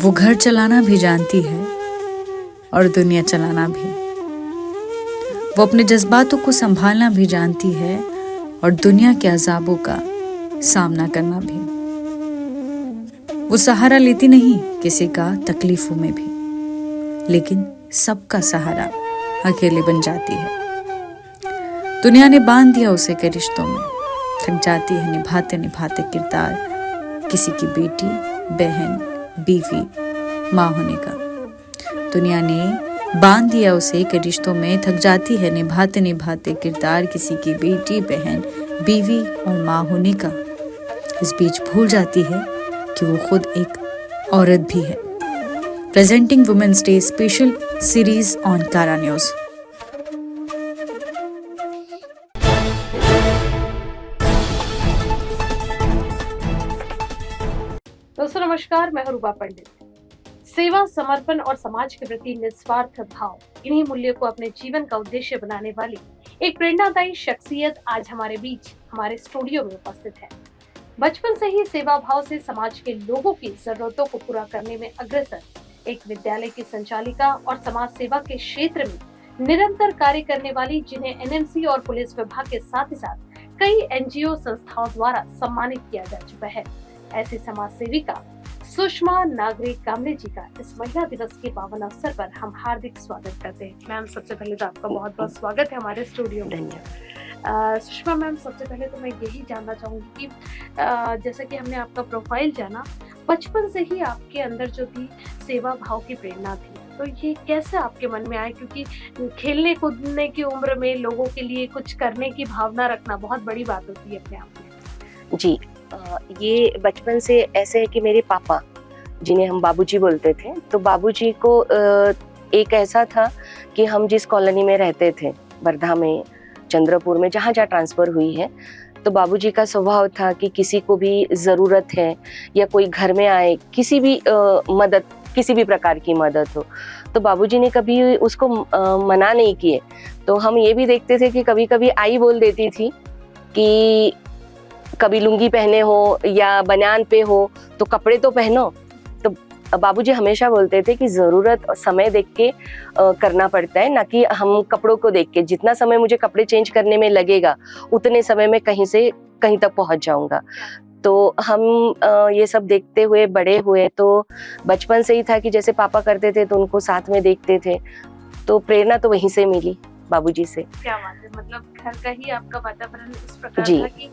वो घर चलाना भी जानती है और दुनिया चलाना भी। वो अपने जज्बातों को संभालना भी जानती है और दुनिया के अजाबों का सामना करना भी। वो सहारा लेती नहीं किसी का तकलीफों में भी, लेकिन सबका सहारा अकेले बन जाती है। दुनिया ने बांध दिया उसे कई रिश्तों में, थक जाती है निभाते निभाते किरदार किसी की बेटी, बहन, बीवी, माँ होने का। दुनिया ने बांध दिया उसे कई रिश्तों में, थक जाती है निभाते निभाते किरदार किसी की बेटी, बहन, बीवी और माँ होने का। इस बीच भूल जाती है कि वो खुद एक औरत भी है। Presenting women's day special series on Kara news. दोस्तों नमस्कार, मैं रूपा पंडित। सेवा, समर्पण और समाज के प्रति निस्वार्थ भाव, इन्हीं मूल्यों को अपने जीवन का उद्देश्य बनाने वाली एक प्रेरणादायी शख्सियत आज हमारे बीच, हमारे स्टूडियो में उपस्थित है। बचपन से ही सेवा भाव से समाज के लोगों की जरूरतों को पूरा करने में अग्रसर, एक विद्यालय की संचालिका और समाज सेवा के क्षेत्र में निरंतर कार्य करने वाली, जिन्हें एनएमसी और पुलिस विभाग के साथ ही साथ कई एनजीओ संस्थाओं द्वारा सम्मानित किया जा चुका है। ऐसी समाज सेविका सुषमा नागरे कामले जी का इस महिला दिवस के पावन अवसर पर हम हार्दिक स्वागत करते हैं। मैम, सबसे पहले तो आपका बहुत बहुत स्वागत है हमारे स्टूडियो में। सुषमा मैम, सबसे पहले तो मैं यही जानना चाहूंगी कि जैसा कि हमने आपका प्रोफाइल जाना, बचपन से ही आपके अंदर जो थी सेवा भाव की प्रेरणा थी, तो ये कैसे आपके मन में आया? क्योंकि खेलने कूदने की उम्र में लोगों के लिए कुछ करने की भावना रखना बहुत बड़ी बात होती है अपने आप में। जी, ये बचपन से ऐसे है कि मेरे पापा, जिन्हें हम बाबूजी बोलते थे, तो बाबूजी को एक ऐसा था कि हम जिस कॉलोनी में रहते थे, वर्धा में, चंद्रपुर में, जहाँ जहाँ ट्रांसफ़र हुई है, तो बाबूजी का स्वभाव था कि किसी को भी ज़रूरत है या कोई घर में आए, किसी भी मदद, किसी भी प्रकार की मदद हो, तो बाबूजी ने कभी उसको मना नहीं किए। तो हम ये भी देखते थे कि कभी कभी आई बोल देती थी कि कभी लुंगी पहने हो या बनियान पे हो तो कपड़े तो पहनो। तो बाबूजी हमेशा बोलते थे कि ज़रूरत और समय देख के करना पड़ता है, ना कि हम कपड़ों को देख के। जितना समय मुझे कपड़े चेंज करने में लगेगा, उतने समय में कहीं से कहीं तक पहुंच जाऊंगा। तो हम ये सब देखते हुए बड़े हुए। तो बचपन से ही था कि जैसे पापा करते थे तो उनको साथ में देखते थे, तो प्रेरणा तो वहीं से मिली, बाबूजी से। क्या बात है, मतलब घर का ही आपका वातावरण इस प्रकार था कि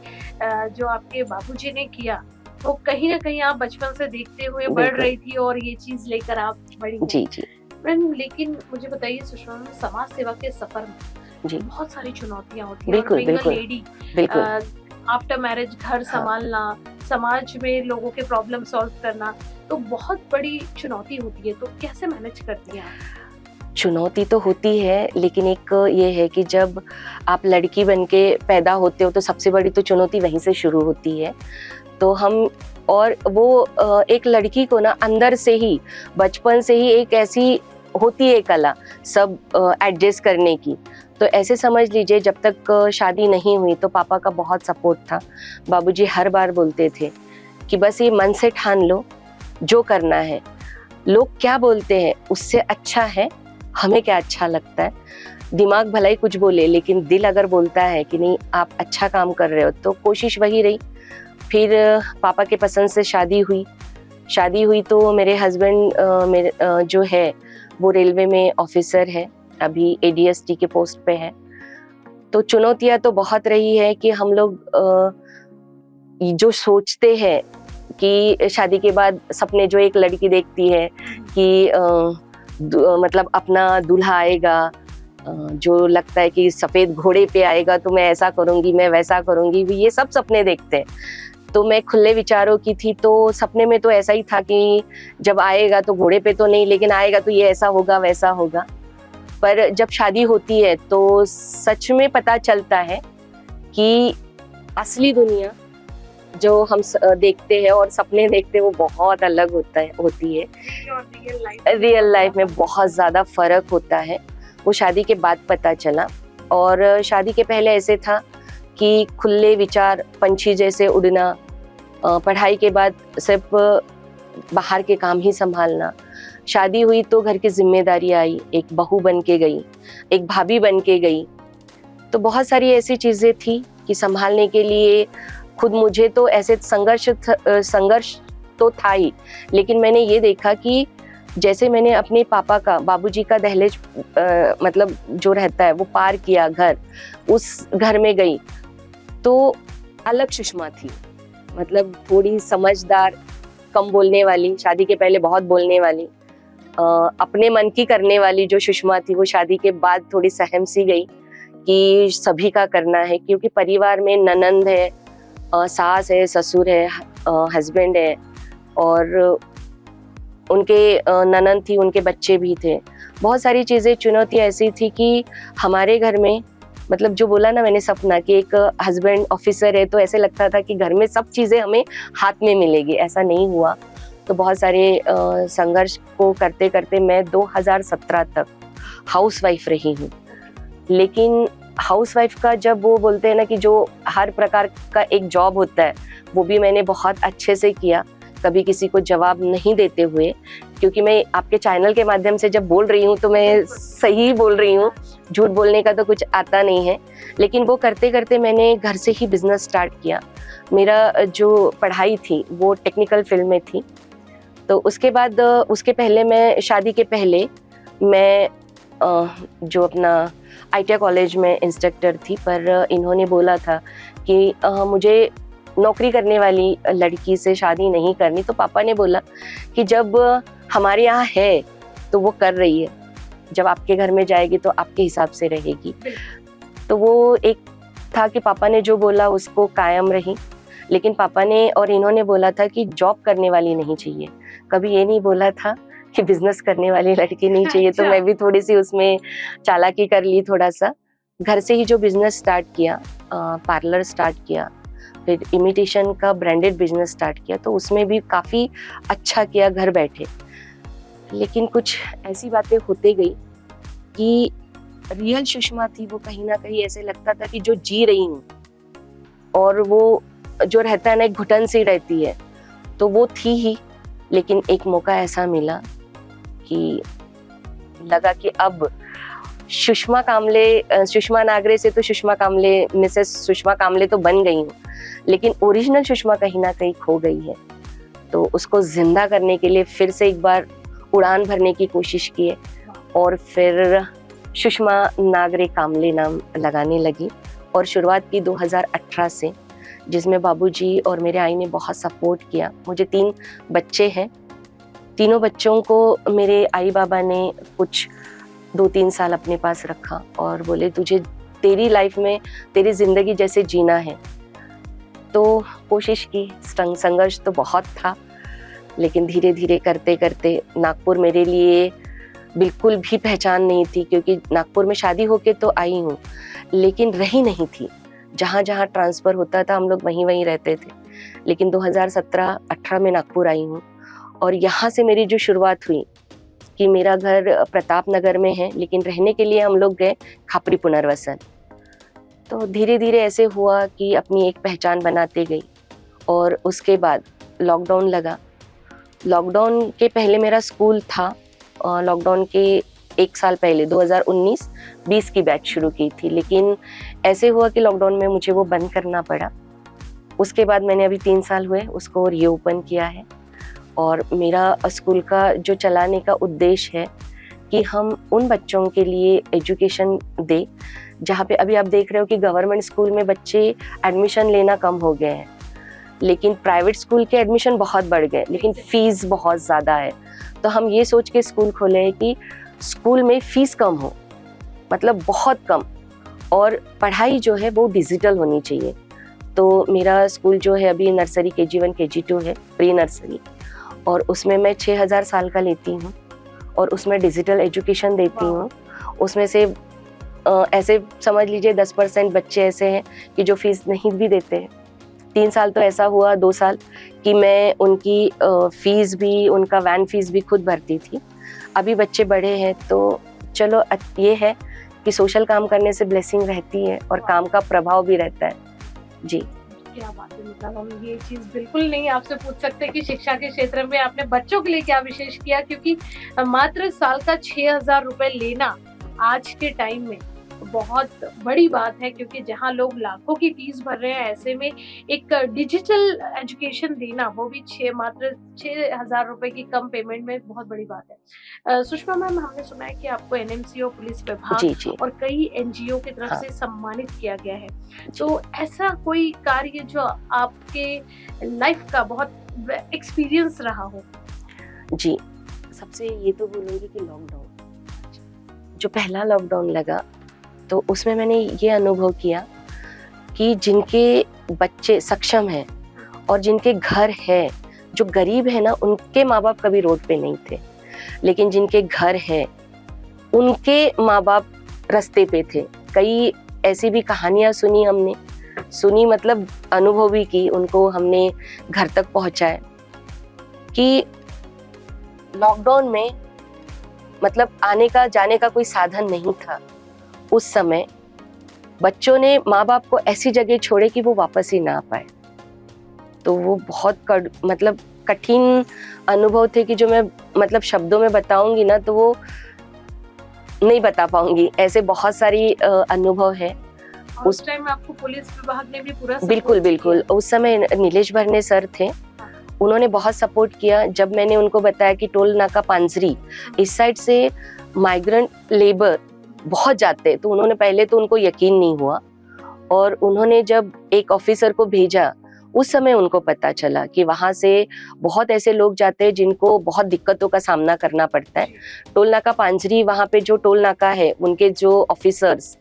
जो आपके बाबूजी ने किया वो कहीं ना कहीं आप बचपन से देखते हुए बढ़ रही थी और ये चीज लेकर आप बढ़ी। जी जी। लेकिन मुझे बताइए सुषमा, समाज सेवा के सफर में जी बहुत सारी चुनौतियां होती हैं। बिल्कुल बिल्कुल लेडी बिल्कुल। आफ्टर मैरिज घर संभालना, समाज में लोगों के प्रॉब्लम सॉल्व करना, तो बहुत बड़ी चुनौती होती है। तो कैसे मैनेज करती हैं आप? चुनौती तो होती है, लेकिन एक ये है कि जब आप लड़की बन के पैदा होते हो तो सबसे बड़ी तो चुनौती वहीं से शुरू होती है। तो हम, और वो एक लड़की को ना अंदर से ही, बचपन से ही एक ऐसी होती है कला सब एडजस्ट करने की। तो ऐसे समझ लीजिए, जब तक शादी नहीं हुई तो पापा का बहुत सपोर्ट था। बाबूजी हर बार बोलते थे कि बस ये मन से ठान लो, जो करना है, लोग क्या बोलते हैं उससे अच्छा है हमें क्या अच्छा लगता है। दिमाग भला ही कुछ बोले, लेकिन दिल अगर बोलता है कि नहीं आप अच्छा काम कर रहे हो, तो कोशिश वही रही। फिर पापा के पसंद से शादी हुई तो मेरे हस्बैंड जो है वो रेलवे में ऑफिसर है, अभी एडीएसटी के पोस्ट पे है। तो चुनौतियां तो बहुत रही है कि हम लोग जो सोचते हैं कि शादी के बाद सपने जो एक लड़की देखती है कि मतलब अपना दूल्हा आएगा, जो लगता है कि सफेद घोड़े पे आएगा तो मैं ऐसा करूंगी, मैं वैसा करूंगी, ये सब सपने देखते हैं। तो मैं खुले विचारों की थी, तो सपने में तो ऐसा ही था कि जब आएगा तो घोड़े पे तो नहीं, लेकिन आएगा तो ये ऐसा होगा वैसा होगा। पर जब शादी होती है तो सच में पता चलता है कि असली दुनिया जो हम देखते हैं और सपने देखते हैं वो बहुत अलग होती है। रियल लाइफ में बहुत ज़्यादा फर्क होता है। वो शादी के बाद पता चला, और शादी के पहले ऐसे था कि खुले विचार, पंछी जैसे उड़ना, पढ़ाई के बाद सिर्फ बाहर के काम ही संभालना। शादी हुई तो घर की जिम्मेदारी आई, एक बहू बन के गई, एक भाभी बन के गई। तो बहुत सारी ऐसी चीज़ें थी कि संभालने के लिए खुद मुझे तो ऐसे संघर्ष तो था ही, लेकिन मैंने ये देखा कि जैसे मैंने अपने पापा का, बाबूजी का दहलीज मतलब जो रहता है वो पार किया, घर, उस घर में गई तो अलग सुषमा थी। मतलब थोड़ी समझदार, कम बोलने वाली, शादी के पहले बहुत बोलने वाली, अपने मन की करने वाली जो सुषमा थी, वो शादी के बाद थोड़ी सहम सी गई कि सभी का करना है, क्योंकि परिवार में ननंद है, सास है, ससुर है, हस्बैंड है, और उनके ननंद थी, उनके बच्चे भी थे। बहुत सारी चीज़ें, चुनौती ऐसी थी कि हमारे घर में, मतलब जो बोला ना मैंने सपना कि एक हस्बैंड ऑफिसर है, तो ऐसे लगता था कि घर में सब चीज़ें हमें हाथ में मिलेगी, ऐसा नहीं हुआ। तो बहुत सारे संघर्ष को करते करते मैं 2017 तक हाउसवाइफ रही हूँ। लेकिन हाउसवाइफ का जब वो बोलते हैं ना कि जो हर प्रकार का एक जॉब होता है, वो भी मैंने बहुत अच्छे से किया, कभी किसी को जवाब नहीं देते हुए, क्योंकि मैं आपके चैनल के माध्यम से जब बोल रही हूँ तो मैं सही बोल रही हूँ, झूठ बोलने का तो कुछ आता नहीं है। लेकिन वो करते करते मैंने घर से ही बिजनेस स्टार्ट किया। मेरा जो पढ़ाई थी वो टेक्निकल फील्ड में थी। तो उसके बाद, उसके पहले मैं, शादी के पहले मैं जो अपना ITI कॉलेज में इंस्ट्रक्टर थी, पर इन्होंने बोला था कि मुझे नौकरी करने वाली लड़की से शादी नहीं करनी। तो पापा ने बोला कि जब हमारे यहाँ है तो वो कर रही है, जब आपके घर में जाएगी तो आपके हिसाब से रहेगी। तो वो एक था कि पापा ने जो बोला उसको कायम रही। लेकिन पापा ने और इन्होंने बोला था कि जॉब करने वाली नहीं चाहिए, कभी ये नहीं बोला था कि बिजनेस करने वाली लड़की नहीं चाहिए। तो मैं भी थोड़ी सी उसमें चालाकी कर ली थोड़ा सा। घर से ही जो बिजनेस स्टार्ट किया, पार्लर स्टार्ट किया, फिर इमिटेशन का ब्रांडेड बिजनेस स्टार्ट किया, तो उसमें भी काफ़ी अच्छा किया घर बैठे। लेकिन कुछ ऐसी बातें होते गई कि रियल सुषमा थी वो कहीं ना कहीं ऐसे लगता था कि जो जी रही हूँ, और वो जो रहता है ना, एक घुटन सी रहती है, तो वो थी ही। लेकिन एक मौका ऐसा मिला कि लगा कि अब सुषमा कामले, सुषमा नागरे से तो सुषमा कामले, मिसेस सुषमा कामले तो बन गई हूँ, लेकिन ओरिजिनल सुषमा कहीं ना कहीं खो गई है। तो उसको जिंदा करने के लिए फिर से एक बार उड़ान भरने की कोशिश की है, और फिर सुषमा नागरे कामले नाम लगाने लगी। और शुरुआत की 2018 से, जिसमें बाबूजी और मेरे आई ने बहुत सपोर्ट किया। मुझे 3 बच्चे हैं, तीनों बच्चों को मेरे आई बाबा ने कुछ 2-3 साल अपने पास रखा और बोले तुझे तेरी लाइफ में तेरी ज़िंदगी जैसे जीना है। तो कोशिश की, संघर्ष तो बहुत था, लेकिन धीरे धीरे करते करते नागपुर मेरे लिए बिल्कुल भी पहचान नहीं थी, क्योंकि नागपुर में शादी होके तो आई हूँ, लेकिन रही नहीं थी। जहाँ जहाँ ट्रांसफ़र होता था हम लोग वहीं वहीं रहते थे। लेकिन 2017-18 में नागपुर आई हूँ, और यहाँ से मेरी जो शुरुआत हुई कि मेरा घर प्रताप नगर में है, लेकिन रहने के लिए हम लोग गए खापरी पुनर्वसन। तो धीरे धीरे ऐसे हुआ कि अपनी एक पहचान बनाते गई। और उसके बाद लॉकडाउन लगा। लॉकडाउन के पहले मेरा स्कूल था, लॉकडाउन के 1 साल पहले 2019-20 की बैच शुरू की थी, लेकिन ऐसे हुआ कि लॉकडाउन में मुझे वो बंद करना पड़ा। उसके बाद मैंने अभी 3 साल हुए उसको रीओपन किया है। और मेरा स्कूल का जो चलाने का उद्देश्य है कि हम उन बच्चों के लिए एजुकेशन दें, जहाँ पे अभी आप देख रहे हो कि गवर्नमेंट स्कूल में बच्चे एडमिशन लेना कम हो गए हैं, लेकिन प्राइवेट स्कूल के एडमिशन बहुत बढ़ गए, लेकिन फ़ीस बहुत ज़्यादा है। तो हम ये सोच के स्कूल खोले हैं कि स्कूल में फ़ीस कम हो, मतलब बहुत कम, और पढ़ाई जो है वो डिजिटल होनी चाहिए। तो मेरा स्कूल जो है अभी नर्सरी KG1 KG2 है, प्री नर्सरी, और उसमें मैं 6000 साल का लेती हूँ, और उसमें डिजिटल एजुकेशन देती हूँ। उसमें से ऐसे समझ लीजिए 10% बच्चे ऐसे हैं कि जो फीस नहीं भी देते हैं। 3 साल तो ऐसा हुआ, 2 साल, कि मैं उनकी फ़ीस भी, उनका वैन फ़ीस भी खुद भरती थी। अभी बच्चे बड़े हैं तो चलो ये है कि सोशल काम करने से ब्लेसिंग रहती है और काम का प्रभाव भी रहता है। जी। क्या बात है, मतलब हम ये चीज़ बिल्कुल नहीं आपसे पूछ सकते कि शिक्षा के क्षेत्र में आपने बच्चों के लिए क्या विशेष किया, क्योंकि मात्र साल का 6,000 रुपए लेना आज के टाइम में बहुत बड़ी बात है, क्योंकि जहाँ लोग लाखों की फीस भर रहे हैं, ऐसे में एक डिजिटल एजुकेशन देना, वो भी मात्र 6,000 रुपए की कम पेमेंट में, बहुत बड़ी बात है। सुषमा मैम, हमने सुना है कि आपको एनएमसी और पुलिस विभाग जी जी और कई एनजीओ की तरफ हाँ से सम्मानित किया गया है। तो ऐसा कोई कार्य जो आपके लाइफ का बहुत एक्सपीरियंस रहा हो? जी। सबसे ये तो बोलूँगी कि लॉकडाउन, जो पहला लॉकडाउन लगा तो उसमें मैंने ये अनुभव किया कि जिनके बच्चे सक्षम हैं और जिनके घर है, जो गरीब है ना, उनके माँ बाप कभी रोड पे नहीं थे, लेकिन जिनके घर है उनके माँ बाप रास्ते पे थे। कई ऐसी भी कहानियां सुनी हमने, सुनी मतलब अनुभव भी की, उनको हमने घर तक पहुंचाए कि लॉकडाउन में मतलब आने का जाने का कोई साधन नहीं था। उस समय बच्चों ने माँ बाप को ऐसी जगह छोड़े कि वो वापस ही ना आ पाए। तो वो बहुत मतलब कठिन अनुभव थे कि जो मैं मतलब शब्दों में बताऊंगी ना तो वो नहीं बता पाऊंगी। ऐसे बहुत सारी अनुभव है। उस टाइम आपको पुलिस विभाग ने भी पूरा बिल्कुल बिल्कुल, उस समय नीलेश भरने सर थे, उन्होंने बहुत सपोर्ट किया। जब मैंने उनको बताया कि टोल नाका पांजरी इस साइड से माइग्रेंट लेबर बहुत जाते, तो उन्होंने पहले तो उनको यकीन नहीं हुआ, और उन्होंने जब एक ऑफिसर को भेजा उस समय उनको पता चला कि वहां से बहुत ऐसे लोग जाते हैं जिनको बहुत दिक्कतों का सामना करना पड़ता है। टोल नाका पांजरी, वहां पे जो टोल नाका है, उनके जो ऑफिसर्स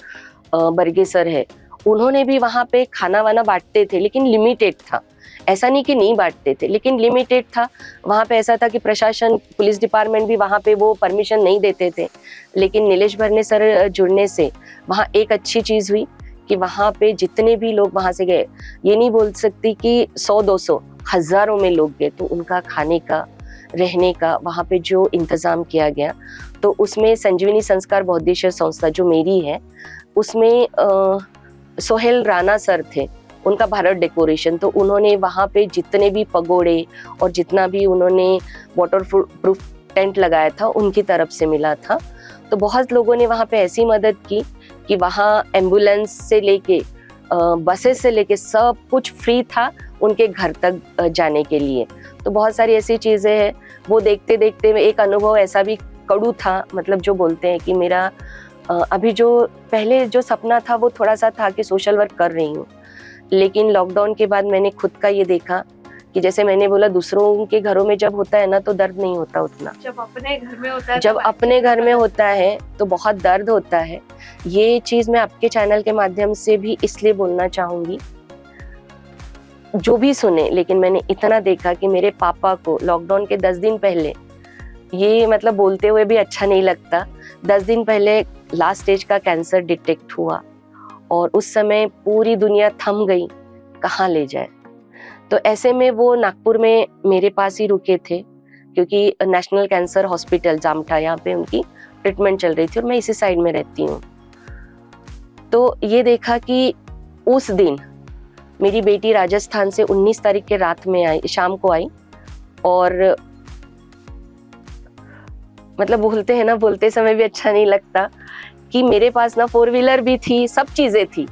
बरगे सर है, उन्होंने भी वहां पे खाना वाना बांटते थे, लेकिन लिमिटेड था। ऐसा नहीं कि नहीं बांटते थे, लेकिन लिमिटेड था। वहाँ पे ऐसा था कि प्रशासन, पुलिस डिपार्टमेंट भी वहाँ पे वो परमिशन नहीं देते थे। लेकिन नीलेश भरने सर जुड़ने से वहाँ एक अच्छी चीज़ हुई कि वहाँ पे जितने भी लोग वहाँ से गए, ये नहीं बोल सकती कि 100-200, हज़ारों में लोग गए, तो उनका खाने का, रहने का वहाँ पे जो इंतज़ाम किया गया, तो उसमें संजीवनी संस्कार बहुउद्देशीय संस्था जो मेरी है, उसमें सोहेल राणा सर थे, उनका भारत डेकोरेशन, तो उन्होंने वहाँ पे जितने भी पगोड़े और जितना भी उन्होंने वाटर प्रूफ टेंट लगाया था उनकी तरफ से मिला था। तो बहुत लोगों ने वहाँ पे ऐसी मदद की कि वहाँ एम्बुलेंस से लेके बसेस से लेके सब कुछ फ्री था उनके घर तक जाने के लिए। तो बहुत सारी ऐसी चीज़ें हैं, वो देखते देखते एक अनुभव ऐसा भी कड़ू था, मतलब जो बोलते हैं कि मेरा अभी जो पहले जो सपना था वो थोड़ा सा था कि सोशल वर्क कर रही हूँ, लेकिन लॉकडाउन के बाद मैंने खुद का ये देखा कि जैसे मैंने बोला, दूसरों के घरों में जब होता है ना तो दर्द नहीं होता उतना, जब अपने घर में होता है, जब अपने घर में होता है तो बहुत दर्द होता है। ये चीज़ मैं आपके चैनल के माध्यम से भी इसलिए बोलना चाहूँगी, जो भी सुने, लेकिन मैंने इतना देखा कि मेरे पापा को लॉकडाउन के 10 दिन पहले, ये मतलब बोलते हुए भी अच्छा नहीं लगता, 10 दिन पहले लास्ट स्टेज का कैंसर डिटेक्ट हुआ, और उस समय पूरी दुनिया थम गई, कहाँ ले जाए। तो ऐसे में वो नागपुर में मेरे पास ही रुके थे, क्योंकि नेशनल कैंसर हॉस्पिटल जामठा, यहाँ पे उनकी ट्रीटमेंट चल रही थी और मैं इसी साइड में रहती हूँ। तो ये देखा कि उस दिन मेरी बेटी राजस्थान से 19 तारीख के रात में आई, शाम को आई, और मतलब बोलते हैं ना, बोलते समय भी अच्छा नहीं लगता कि मेरे पास ना 4 व्हीलर भी थी, सब चीजें थी,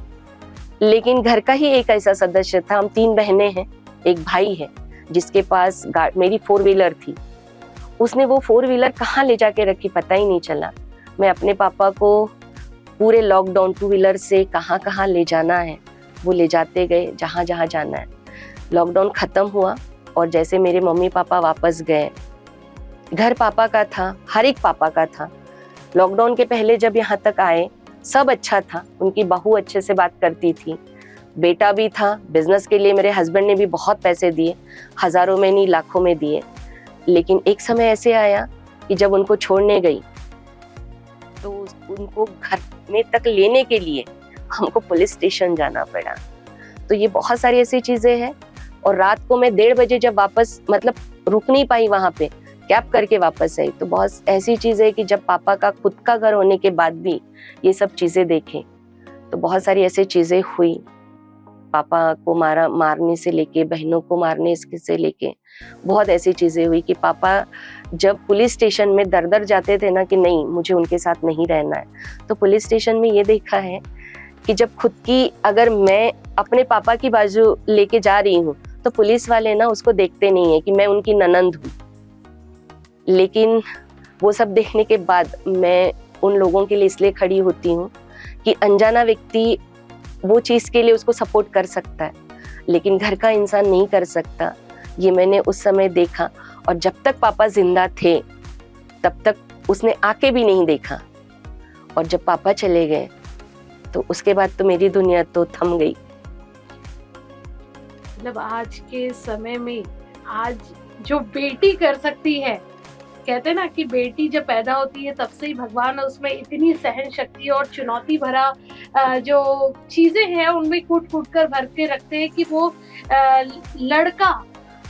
लेकिन घर का ही एक ऐसा सदस्य था, हम 3 बहनें हैं, एक भाई है, जिसके पास मेरी 4 व्हीलर थी। उसने वो 4 व्हीलर कहाँ ले जाके रखी पता ही नहीं चला। मैं अपने पापा को पूरे लॉकडाउन 2 व्हीलर से कहाँ कहाँ ले जाना है वो ले जाते गए, जहाँ जहाँ जाना है। लॉकडाउन खत्म हुआ और जैसे मेरे मम्मी पापा वापस गए, घर पापा का था, हर एक पापा का था। लॉकडाउन के पहले जब यहाँ तक आए सब अच्छा था, उनकी बहू अच्छे से बात करती थी, बेटा भी था, बिजनेस के लिए मेरे हस्बैंड ने भी बहुत पैसे दिए, हजारों में नहीं लाखों में दिए। लेकिन एक समय ऐसे आया कि जब उनको छोड़ने गई तो उनको घर में तक लेने के लिए हमको पुलिस स्टेशन जाना पड़ा। तो ये बहुत सारी ऐसी चीजें हैं। और रात को मैं 1:30 बजे जब वापस, मतलब रुक नहीं पाई वहां पे, कैब करके वापस आई। तो बहुत ऐसी चीजें है कि जब पापा का खुद का घर होने के बाद भी ये सब चीजें देखें, तो बहुत सारी ऐसी चीजें हुई पापा को मारने से लेके, बहनों को मारने से लेके बहुत ऐसी चीजें हुई कि पापा जब पुलिस स्टेशन में दर जाते थे ना कि नहीं मुझे उनके साथ नहीं रहना है, तो पुलिस स्टेशन में ये देखा है कि जब खुद की अगर मैं अपने पापा की बाजू लेके जा रही हूँ तो पुलिस वाले ना उसको देखते नहीं है कि मैं उनकी ननंद हूँ। लेकिन वो सब देखने के बाद मैं उन लोगों के लिए इसलिए खड़ी होती हूँ कि अनजाना व्यक्ति वो चीज़ के लिए उसको सपोर्ट कर सकता है, लेकिन घर का इंसान नहीं कर सकता। ये मैंने उस समय देखा, और जब तक पापा जिंदा थे तब तक उसने आके भी नहीं देखा, और जब पापा चले गए तो उसके बाद तो मेरी दुनिया तो थम गई। मतलब आज के समय में आज जो बेटी कर सकती है, कहते हैं ना कि बेटी जब पैदा होती है तब से ही भगवान उसमें इतनी सहन शक्ति और चुनौती भरा जो चीजें हैं उनमें कूट कर भर के रखते हैं कि वो एक लड़का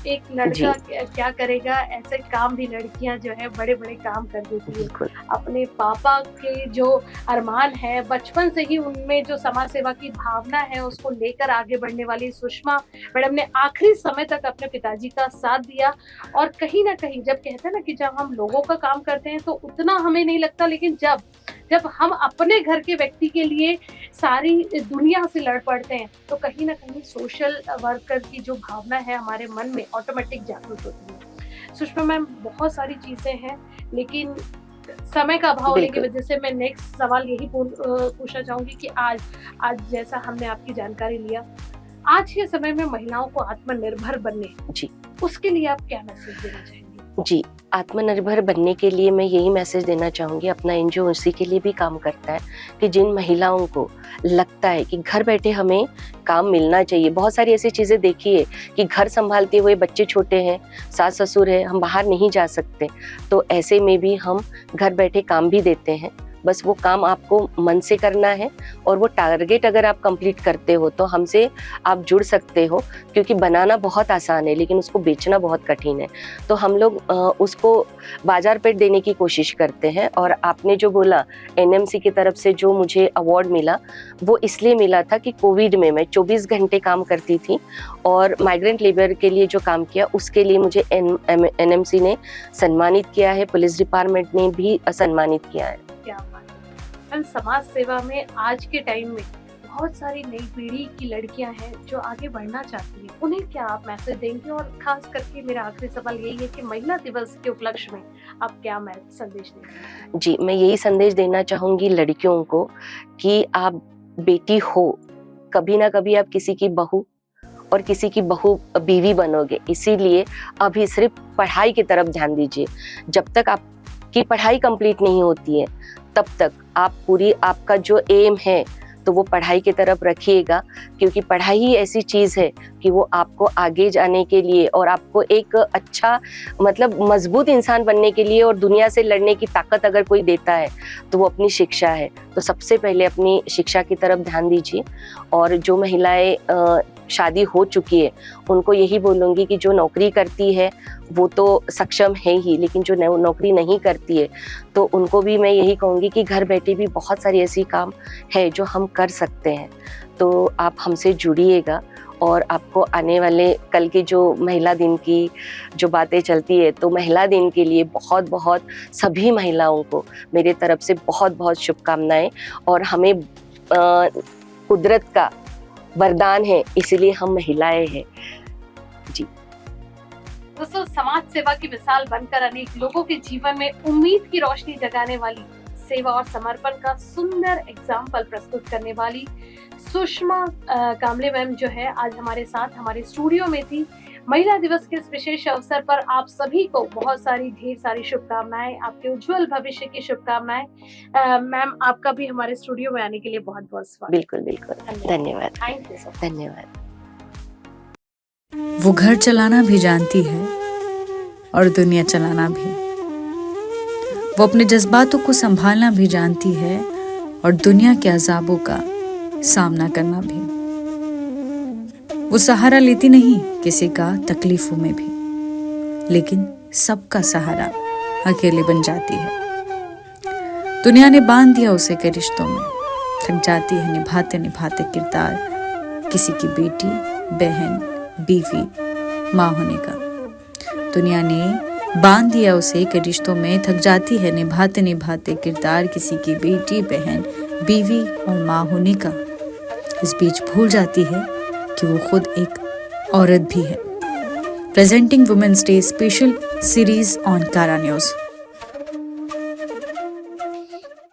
क्या करेगा, ऐसे काम भी लड़कियां जो है बड़े बड़े काम कर देती है। अपने पापा के जो अरमान है बचपन से ही उनमें जो समाज सेवा की भावना है उसको लेकर आगे बढ़ने वाली सुषमा मैडम ने आखिरी समय तक अपने पिताजी का साथ दिया। और कहीं ना कहीं जब कहते हैं ना कि जब हम लोगों का काम करते हैं तो उतना हमें नहीं लगता, लेकिन जब हम अपने घर के व्यक्ति के लिए सारी दुनिया से लड़ पड़ते हैं तो कहीं ना कहीं सोशल वर्कर की जो भावना है हमारे मन में ऑटोमेटिक जागृत होती है। सुषमा मैम, बहुत सारी चीजें हैं लेकिन समय का अभाव होने की वजह से मैं नेक्स्ट सवाल यही पूछना चाहूंगी कि आज जैसा हमने आपकी जानकारी लिया, आज के समय में महिलाओं को आत्मनिर्भर बनने जी उसके लिए आप क्या मैसेज देना चाहेंगे? जी, आत्मनिर्भर बनने के लिए मैं यही मैसेज देना चाहूँगी, अपना एनजीओ उसी के लिए भी काम करता है कि जिन महिलाओं को लगता है कि घर बैठे हमें काम मिलना चाहिए। बहुत सारी ऐसी चीज़ें देखी है कि घर संभालते हुए बच्चे छोटे हैं, सास ससुर है, हम बाहर नहीं जा सकते, तो ऐसे में भी हम घर बैठे काम भी देते हैं। बस वो काम आपको मन से करना है, और वो टारगेट अगर आप कंप्लीट करते हो तो हमसे आप जुड़ सकते हो, क्योंकि बनाना बहुत आसान है लेकिन उसको बेचना बहुत कठिन है। तो हम लोग उसको बाजार पेट देने की कोशिश करते हैं। और आपने जो बोला एनएमसी की तरफ से जो मुझे अवार्ड मिला, वो इसलिए मिला था कि कोविड में मैं 24 घंटे काम करती थी और माइग्रेंट लेबर के लिए जो काम किया उसके लिए मुझे एनएमसी ने सम्मानित किया है, पुलिस डिपार्टमेंट ने भी सम्मानित किया है। समाज सेवा में आज के टाइम में बहुत सारी नई पीढ़ी की लड़कियां हैं जो आगे बढ़ना चाहती हैं, उन्हें क्या आप मैसेज देंगे? और खास करके मेरा आखिरी सवाल यही है कि महिला दिवस के उपलक्ष्य में आप क्या संदेश देंगे? जी, मैं यही संदेश देना चाहूंगी लड़कियों को कि आप बेटी हो, कभी ना कभी आप किसी की बहू और किसी की बहू बीवी बनोगे, इसीलिए अभी सिर्फ पढ़ाई की तरफ ध्यान दीजिए। जब तक आपकी पढ़ाई कंप्लीट नहीं होती है तब तक आपका जो एम है तो वो पढ़ाई की तरफ रखिएगा, क्योंकि पढ़ाई ही ऐसी चीज़ है कि वो आपको आगे जाने के लिए और आपको एक अच्छा मतलब मजबूत इंसान बनने के लिए और दुनिया से लड़ने की ताकत अगर कोई देता है तो वो अपनी शिक्षा है। तो सबसे पहले अपनी शिक्षा की तरफ ध्यान दीजिए। और जो महिलाएं शादी हो चुकी है उनको यही बोलूँगी कि जो नौकरी करती है वो तो सक्षम है ही, लेकिन जो नौकरी नहीं करती है तो उनको भी मैं यही कहूँगी कि घर बैठे भी बहुत सारी ऐसी काम है जो हम कर सकते हैं। तो आप हमसे जुड़िएगा, और आपको आने वाले कल की जो महिला दिन की जो बातें चलती है, तो महिला दिन के लिए बहुत बहुत सभी महिलाओं को मेरे तरफ से बहुत बहुत शुभकामनाएं। और हमें कुदरत का वरदान है, इसलिए हम महिलाएं हैं। जी दोस्तों, समाज सेवा की मिसाल बनकर अनेक लोगों के जीवन में उम्मीद की रोशनी जगाने वाली, सेवा और समर्पण का सुंदर एग्जाम्पल प्रस्तुत करने वाली सुषमा कामले मैम जो है आज हमारे साथ हमारे स्टूडियो में थी। महिला दिवस के इस विशेष अवसर पर आप सभी को बहुत सारी ढेर सारी शुभकामनाएं, आपके उज्जवल भविष्य की शुभकामनाएं। मैम, आपका भी हमारे स्टूडियो में आने के लिए बहुत बहुत स्वागत। बिल्कुल बिल्कुल, धन्यवाद। Thank you so much. धन्यवाद। वो घर चलाना भी जानती है और दुनिया चलाना भी। वो अपने जज्बातों को संभालना भी जानती है और दुनिया के अजाबों का सामना करना भी। वो सहारा लेती नहीं किसी का तकलीफों में भी, लेकिन सबका सहारा अकेले बन जाती है। दुनिया ने बांध दिया उसे कई रिश्तों में, थक जाती है निभाते निभाते किरदार, किसी की बेटी, बहन, बीवी, माँ होने का। दुनिया ने बांध दिया उसे कि रिश्तों में थक जाती है निभाते निभाते किरदार किसी की बेटी, बहन, बीवी और माँ होने का। इस बीच भूल जाती है कि वो खुद एक औरत भी है। Presenting women's day special series on Kara news.